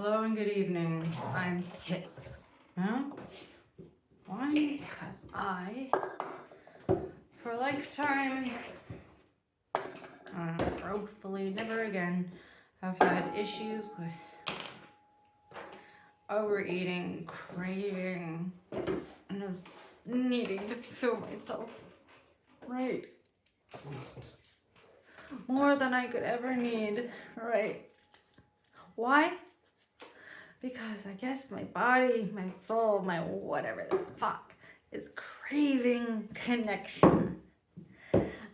Hello and good evening. I'm pissed. Huh? Why? Because I, for a lifetime, hopefully never again, have had issues with overeating, craving, and just needing to fill myself. Right. More than I could ever need. Right. Why? Because I guess my body, my soul, my whatever the fuck is craving connection.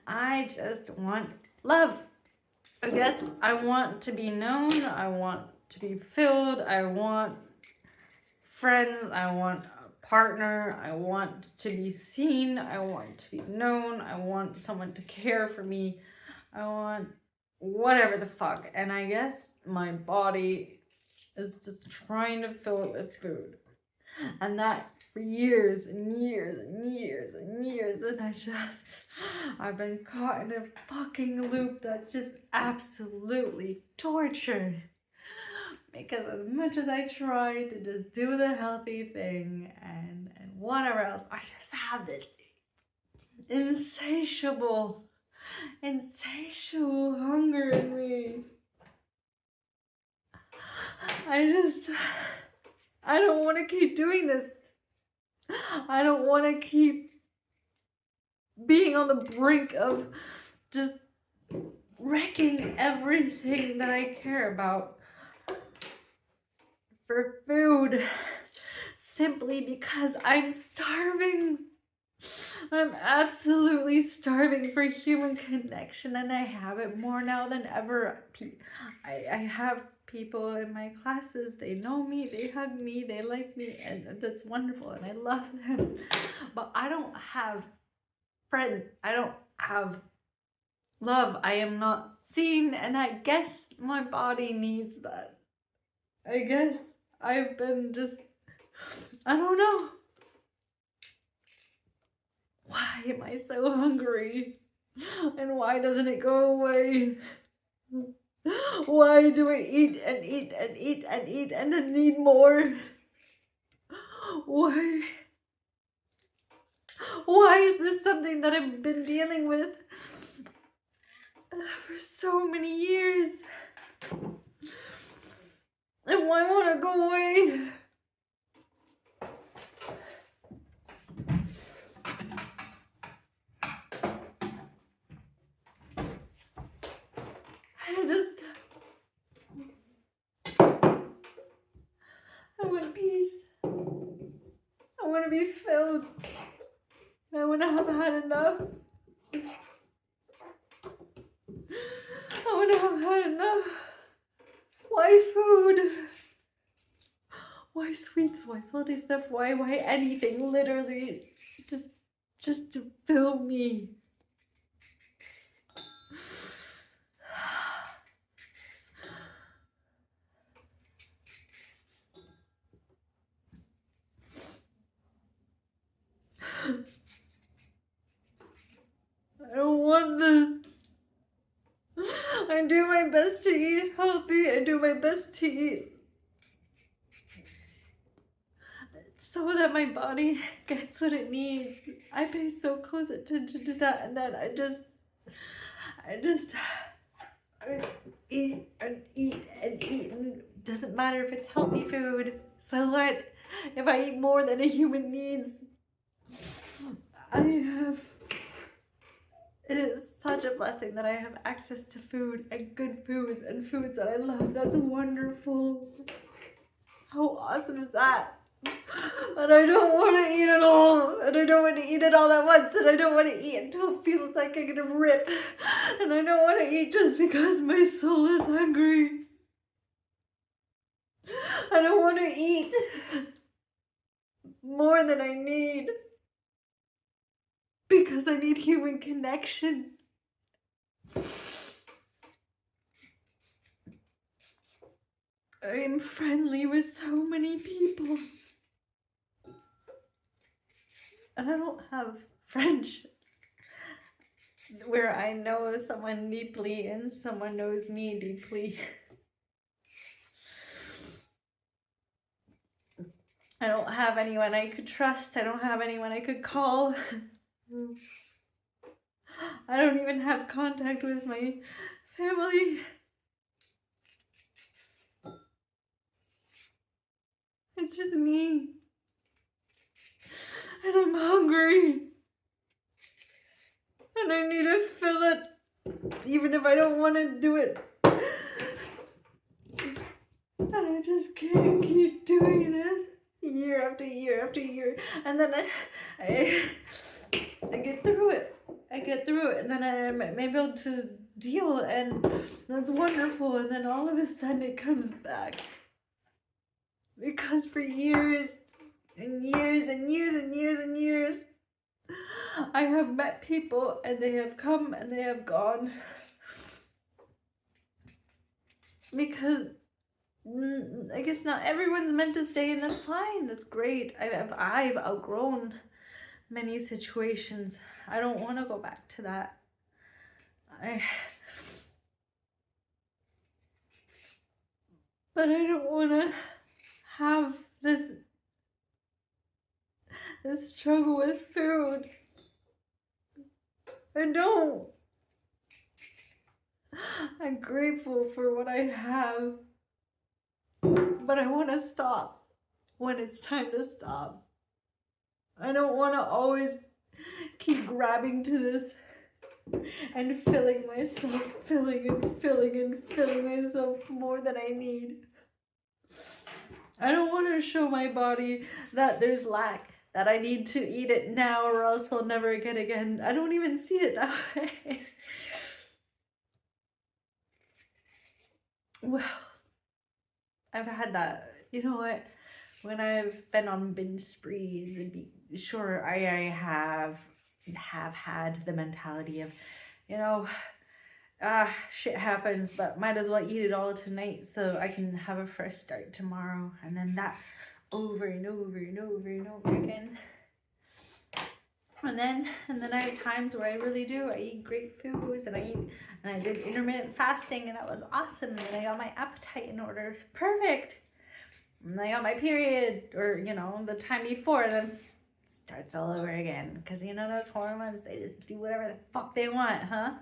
I just want love. I guess I want to be known. I want to be filled. I want friends. I want a partner. I want to be seen. I want to be known. I want someone to care for me. I want whatever the fuck. And I guess my body is just trying to fill it with food. And that for years and years and years and years. And I've been caught in a fucking loop that's just absolutely torture. Because as much as I try to just do the healthy thing and whatever else, I just have this insatiable hunger in me. I don't want to keep doing this. I don't want to keep being on the brink of just wrecking everything that I care about for food simply because I'm starving. I'm absolutely starving for human connection, and I have it more now than ever. I have people in my classes, they know me, they hug me, they like me, and that's wonderful, and I love them. But I don't have friends. I don't have love. I am not seen, and I guess my body needs that. I guess I've been just, I don't know. Why am I so hungry? And why doesn't it go away? Why do I eat and eat and eat and eat and then need more? Why? Why is this something that I've been dealing with for so many years? And why won't it go away? I want peace. I want to be filled. I want to have had enough. I want to have had enough. Why food? Why sweets? Why salty stuff? Why anything? Literally, just to fill me. I don't want this. I do my best to eat healthy. I do my best to eat so that my body gets what it needs. I pay so close attention to that, and then I eat and eat and eat. And it doesn't matter if it's healthy food. So what? If I eat more than a human needs, it is such a blessing that I have access to food and good foods and foods that I love. That's wonderful. How awesome is that? And I don't want to eat it all. And I don't want to eat it all at once. And I don't want to eat until it feels like I'm going to rip. And I don't want to eat just because my soul is hungry. I don't want to eat more than I need. Because I need human connection. I am friendly with so many people. And I don't have friendships where I know someone deeply and someone knows me deeply. I don't have anyone I could trust. I don't have anyone I could call. I don't even have contact with my family. It's just me. And I'm hungry. And I need to fill it, even if I don't want to do it. And I just can't keep doing this year after year after year. And then I get through it. I get through it, and then I'm able to deal, and that's wonderful. And then all of a sudden it comes back. Because for years and years and years and years and years, I have met people, and they have come and they have gone. Because I guess not everyone's meant to stay, and that's fine. That's great. I've outgrown many situations. I don't want to go back to that. But I don't want to have this struggle with food. I don't. I'm grateful for what I have. But I want to stop when it's time to stop. I don't want to always keep grabbing to this and filling myself, filling myself more than I need. I don't want to show my body that there's lack, that I need to eat it now or else I'll never get again. I don't even see it that way. Well, I've had that, you know what, when I've been on binge sprees, and sure, I have had the mentality of, you know, shit happens, but might as well eat it all tonight so I can have a fresh start tomorrow. And then that over and over and over and over again. And then I have times where I really do. I eat great foods, and I did intermittent fasting, and that was awesome. And then I got my appetite in order, perfect. And I got my period, or you know, the time before, and then it starts all over again. Because you know those hormones, they just do whatever the fuck they want, huh?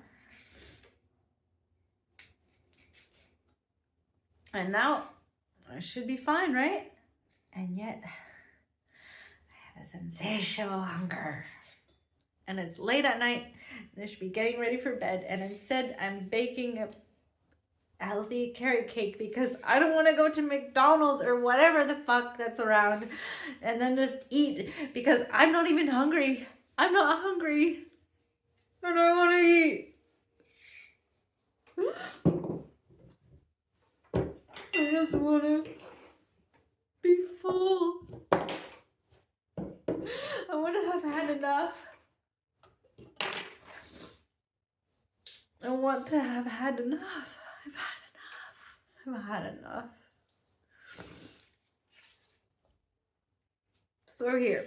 And now I should be fine, right? And yet I have a sensational hunger. And it's late at night, and I should be getting ready for bed, and instead I'm baking a healthy carrot cake because I don't want to go to McDonald's or whatever the fuck that's around and then just eat because I'm not even hungry. I'm not hungry. And I want to eat. I just want to be full. I want to have had enough. I want to have had enough. I've had enough. So here,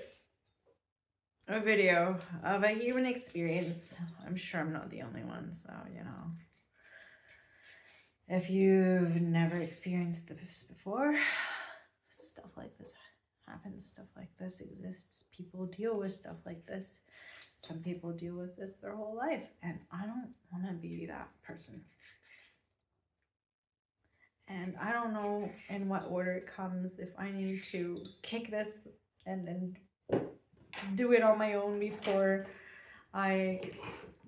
a video of a human experience. I'm sure I'm not the only one, so you know. If you've never experienced this before, stuff like this happens, stuff like this exists. People deal with stuff like this. Some people deal with this their whole life, and I don't want to be that person. And I don't know in what order it comes, if I need to kick this and do it on my own before I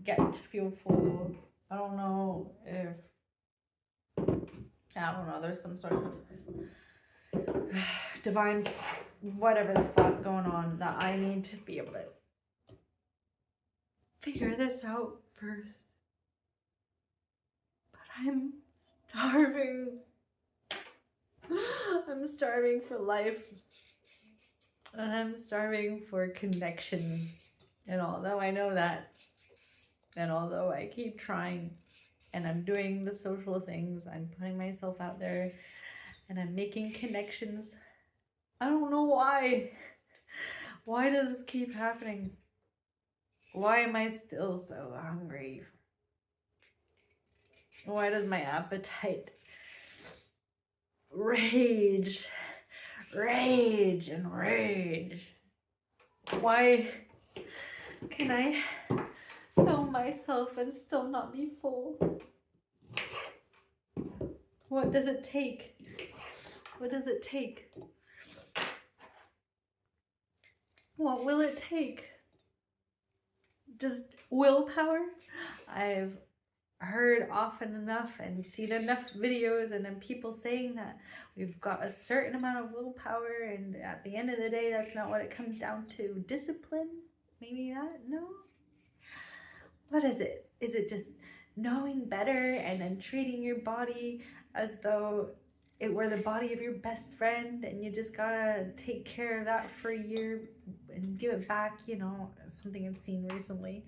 get to feel full. I don't know if, I don't know, there's some sort of divine whatever the fuck going on that I need to be able to figure this out first. But I'm starving. I'm starving for life. And I'm starving for connection. And although I know that, and although I keep trying, and I'm doing the social things, I'm putting myself out there, and I'm making connections, I don't know why. Why does this keep happening? Why am I still so hungry? Why does my appetite rage rage and rage. Why can I fill myself and still not be full? What does it take? What does it take? What will it take? Just willpower? I've heard often enough and seen enough videos and then people saying that we've got a certain amount of willpower, and at the end of the day that's not what it comes down to. Discipline? Maybe that? No? What is it? Is it just knowing better and then treating your body as though it were the body of your best friend and you just gotta take care of that for a year and give it back, you know? Something I've seen recently.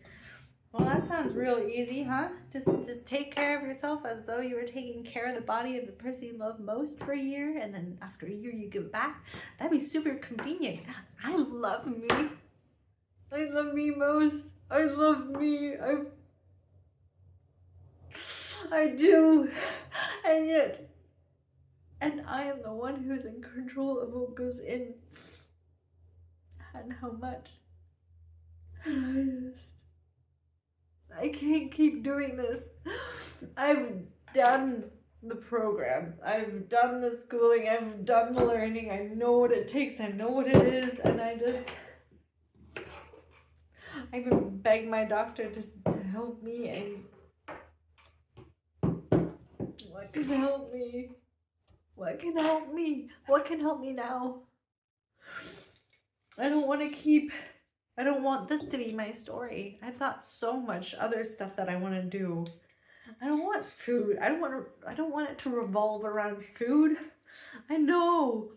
Well, that sounds real easy, huh? Just take care of yourself as though you were taking care of the body of the person you love most for a year, and then after a year you give it back. That'd be super convenient. I love me. I love me most. I love me. I do. And yet, and I am the one who's in control of what goes in and how much. And I can't keep doing this. I've done the programs, I've done the schooling, I've done the learning, I know what it takes, I know what it is, and I even begged my doctor to help me, and what can help me? What can help me? What can help me now? I don't want this to be my story. I've got so much other stuff that I want to do. I don't want food. I don't want it to revolve around food. I know.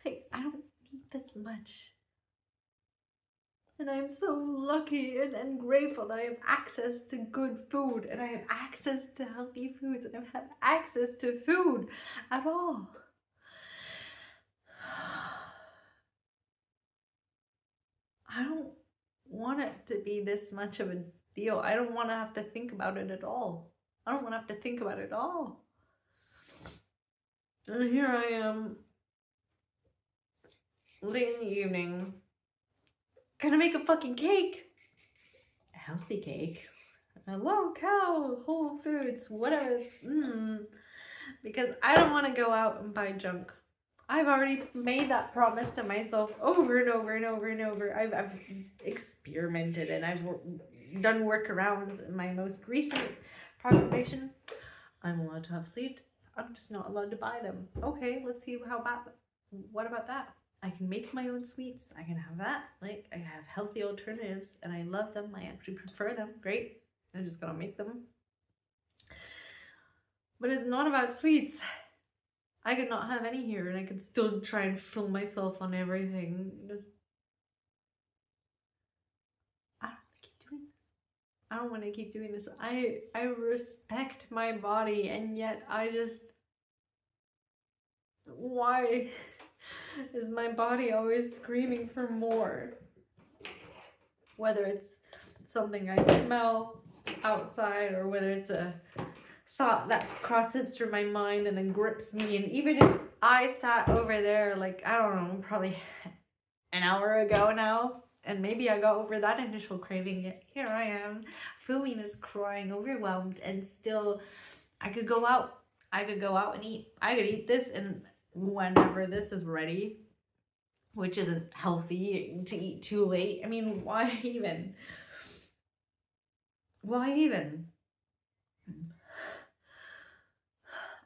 I don't need this much. And I'm so lucky and grateful that I have access to good food, and I have access to healthy foods, and I've had access to food at all. I don't want it to be this much of a deal. I don't want to have to think about it at all. I don't want to have to think about it at all. And here I am, late in the evening, gonna make a fucking cake. A healthy cake. A low cal, Whole Foods, whatever. Because I don't want to go out and buy junk. I've already made that promise to myself over and over and over and over. I've experimented and I've done workarounds. In my most recent proclamation, I'm allowed to have seeds. I'm just not allowed to buy them. Okay, let's see what about that? I can make my own sweets. I can have that. Like, I have healthy alternatives and I love them. I actually prefer them. Great. I'm just gonna make them. But it's not about sweets. I could not have any here and I could still try and fill myself on everything. I don't want to keep doing this. I respect my body, and yet why is my body always screaming for more? Whether it's something I smell outside or whether it's a thought that crosses through my mind and then grips me. And even if I sat over there, like, I don't know, probably an hour ago now, and maybe I got over that initial craving, yet here I am, feeling this crying, overwhelmed, and still I could go out and eat. I could eat this, and whenever this is ready, which isn't healthy to eat too late. I mean, why even?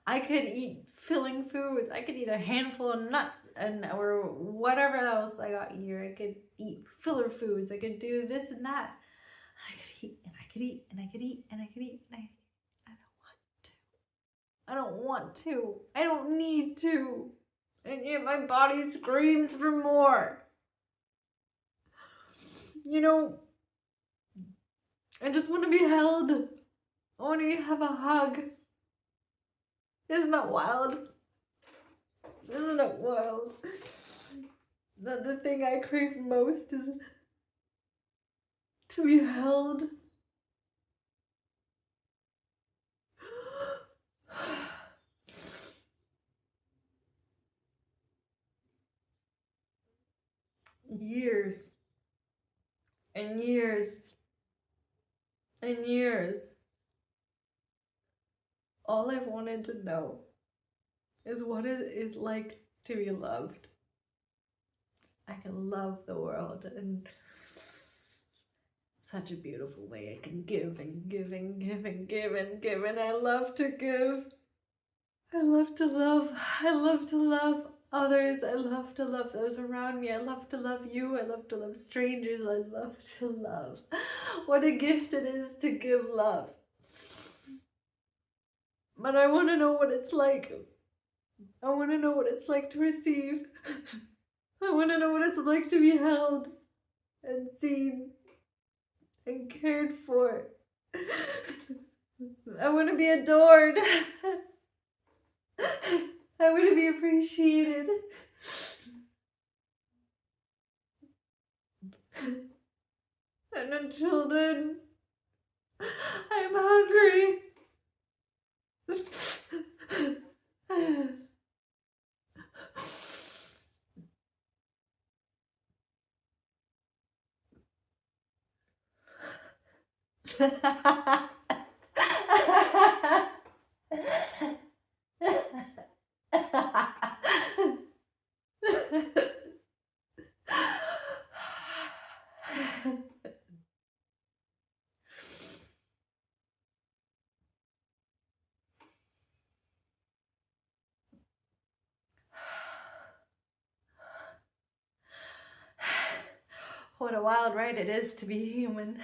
I could eat filling foods. I could eat a handful of nuts or whatever else I got here. I could eat filler foods. I could do this and that. I could eat and I could eat and I could eat and I could eat and I don't want to. I don't need to. And yet my body screams for more. You know, I just want to be held. I want to have a hug. Isn't that wild? Isn't it wild? That the thing I crave most is to be held. years and years and years, all I've wanted to know is what it is like to be loved. I can love the world in such a beautiful way. I can give and give and give and give and give, and I love to give. I love to love. I love to love others. I love to love those around me. I love to love you. I love to love strangers. I love to love. What a gift it is to give love. But I want to know what it's like. I want to know what it's like to receive. I want to know what it's like to be held and seen and cared for. I want to be adored. I want to be appreciated. And until then, I'm hungry. What a wild ride it is to be human.